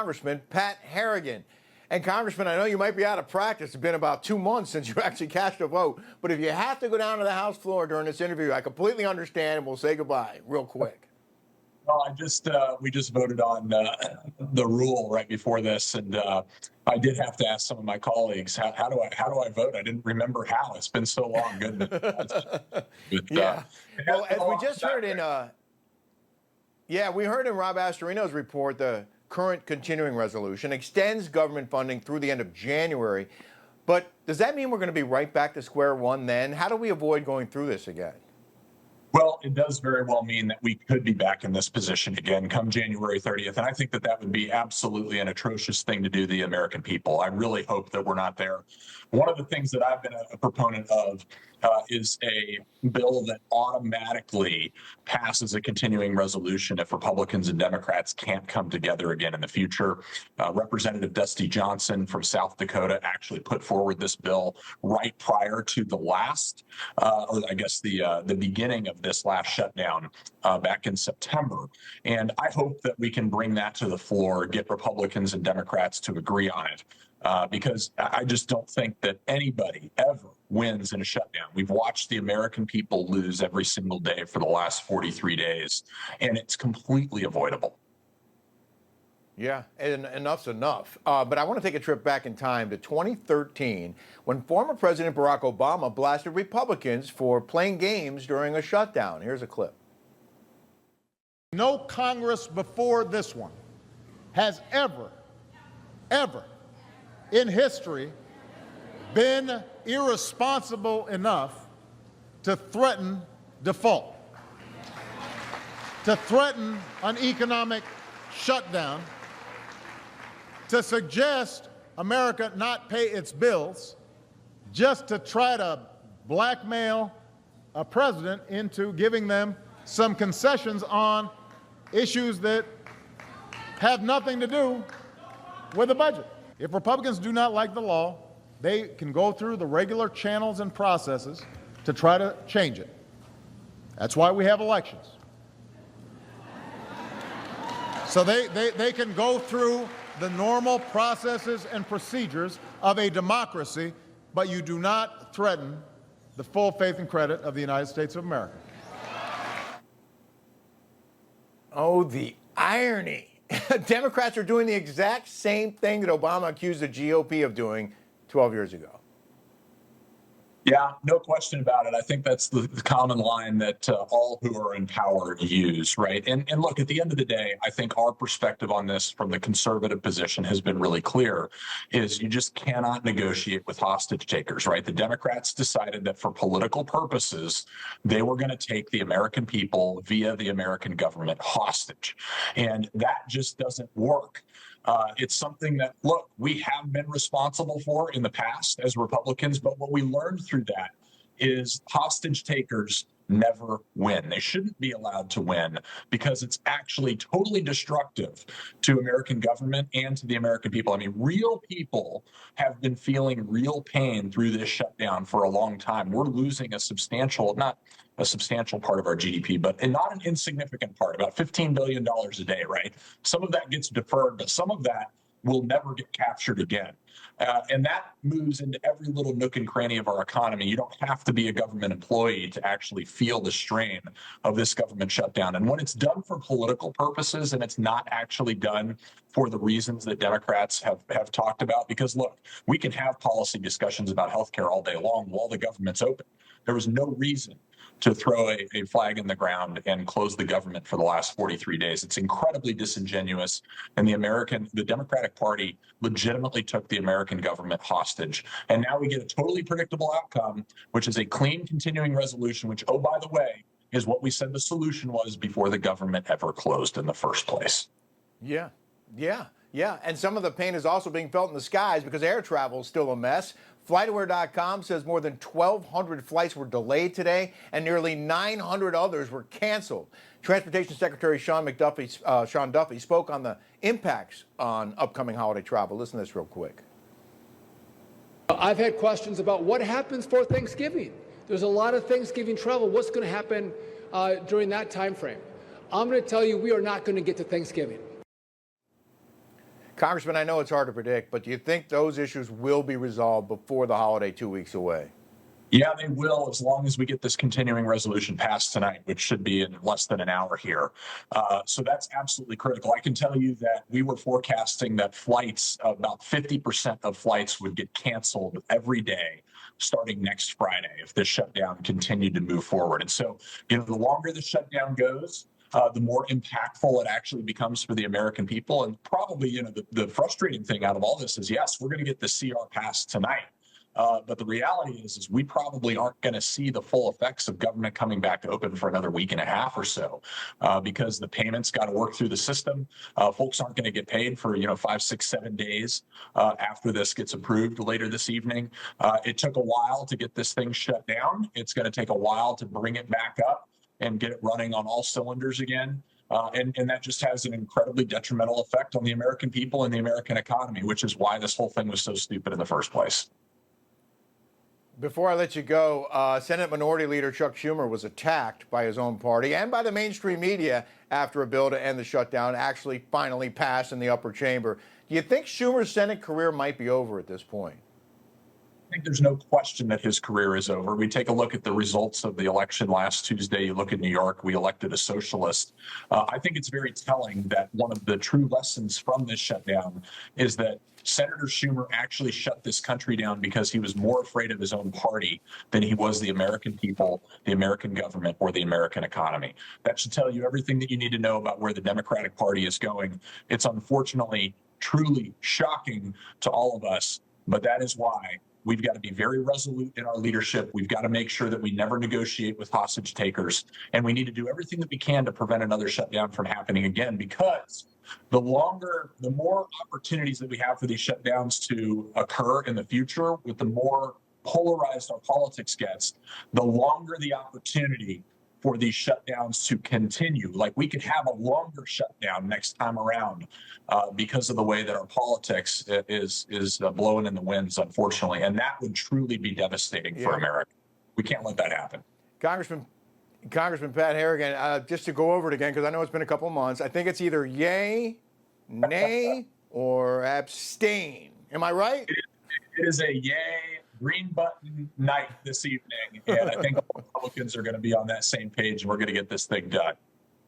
Congressman Pat Harrigan. And Congressman, I know you might be out of practice. It's been about 2 months since you actually cast a vote. But if you have to go down to the House floor during this interview, I completely understand, and we'll say goodbye real quick. Well, we just voted on the rule right before this, and I did have to ask some of my colleagues how do I vote? I didn't remember how. It's been so long. Goodness. But, yeah. Well, as we just heard in we heard in Rob Astorino's report, the current continuing resolution extends government funding through the end of January. But does that mean we're going to be right back to square one then? How do we avoid going through this again? Well, it does very well mean that we could be back in this position again come January 30th. And I think that that would be absolutely an atrocious thing to do to the American people. I really hope that we're not there. One of the things that I've been a proponent of is a bill that automatically passes a continuing resolution if Republicans and Democrats can't come together again in the future. Representative Dusty Johnson from South Dakota actually put forward this bill right prior to the last, or I guess the beginning of this last shutdown back in September. And I hope that we can bring that to the floor, get Republicans and Democrats to agree on it. Because I just don't think that anybody ever wins in a shutdown. We've watched the American people lose every single day for the last 43 days, and it's completely avoidable. Yeah, and enough's enough. But I want to take a trip back in time to 2013 when former President Barack Obama blasted Republicans for playing games during a shutdown. Here's a clip. No Congress before this one has ever in history been irresponsible enough to threaten default, to threaten an economic shutdown, to suggest America not pay its bills, just to try to blackmail a president into giving them some concessions on issues that have nothing to do with the budget. If Republicans do not like the law, they can go through the regular channels and processes to try to change it. That's why we have elections. So they can go through the normal processes and procedures of a democracy, but you do not threaten the full faith and credit of the United States of America. Oh, the irony. Democrats are doing the exact same thing that Obama accused the GOP of doing 12 years ago. Yeah, no question about it. I think that's the common line that all who are in power use, right? And look, at the end of the day, I think our perspective on this from the conservative position has been really clear, is you just cannot negotiate with hostage takers, right? The Democrats decided that for political purposes, they were going to take the American people via the American government hostage. And that just doesn't work. It's something that, look, we have been responsible for in the past as Republicans, but what we learned through that is hostage takers never win. They shouldn't be allowed to win because it's actually totally destructive to American government and to the American people. I mean, real people have been feeling real pain through this shutdown for a long time. We're losing a substantial, not a substantial part of our GDP, but not an insignificant part, about $15 billion a day, right? Some of that gets deferred, but some of that will never get captured again. And that moves into every little nook and cranny of our economy. You don't have to be a government employee to actually feel the strain of this government shutdown. And when it's done for political purposes and it's not actually done for the reasons that Democrats have talked about, because look, we can have policy discussions about healthcare all day long while the government's open. There was no reason to throw a flag in the ground and close the government for the last 43 days. It's incredibly disingenuous. And the Democratic Party legitimately took the American government hostage. And now we get a totally predictable outcome, which is a clean continuing resolution, which, oh, by the way, is what we said the solution was before the government ever closed in the first place. Yeah. And some of the pain is also being felt in the skies because air travel is still a mess. FlightAware.com says more than 1,200 flights were delayed today and nearly 900 others were canceled. Transportation Secretary Sean Duffy spoke on the impacts on upcoming holiday travel. Listen to this real quick. I've had questions about what happens for Thanksgiving. There's a lot of Thanksgiving travel. What's going to happen during that time frame? I'm going to tell you we are not going to get to Thanksgiving. Congressman, I know it's hard to predict, but do you think those issues will be resolved before the holiday 2 weeks away? Yeah, they will, as long as we get this continuing resolution passed tonight, which should be in less than an hour here. So that's absolutely critical. I can tell you that we were forecasting that flights, about 50% of flights would get canceled every day starting next Friday if this shutdown continued to move forward. And so, the longer the shutdown goes, the more impactful it actually becomes for the American people. And probably, the frustrating thing out of all this is, yes, we're going to get the CR passed tonight. But the reality is we probably aren't going to see the full effects of government coming back open for another week and a half or so, because the payments got to work through the system. Folks aren't going to get paid for 5, 6, 7 days after this gets approved later this evening. It took a while to get this thing shut down. It's going to take a while to bring it back up and get it running on all cylinders again. And that just has an incredibly detrimental effect on the American people and the American economy, which is why this whole thing was so stupid in the first place. Before I let you go, Senate Minority Leader Chuck Schumer was attacked by his own party and by the mainstream media after a bill to end the shutdown actually finally passed in the upper chamber. Do you think Schumer's Senate career might be over at this point? I think there's no question that his career is over. We take a look at the results of the election last Tuesday. You look at New York, we elected a socialist. I think it's very telling that one of the true lessons from this shutdown is that Senator Schumer actually shut this country down because he was more afraid of his own party than he was the American people, the American government, or the American economy. That should tell you everything that you need to know about where the Democratic Party is going. It's unfortunately truly shocking to all of us, but that is why we've got to be very resolute in our leadership. We've got to make sure that we never negotiate with hostage takers. And we need to do everything that we can to prevent another shutdown from happening again, because the more opportunities that we have for these shutdowns to occur in the future, with the more polarized our politics gets, the longer the opportunity for these shutdowns to continue. Like, we could have a longer shutdown next time around because of the way that our politics is blowing in the winds, unfortunately. And that would truly be devastating for America. We can't let that happen. Congressman Pat Harrigan, just to go over it again, because I know it's been a couple of months, I think it's either yay, nay, or abstain. Am I right? It is a yay, green button night this evening. And I think Republicans are going to be on that same page, and we're going to get this thing done.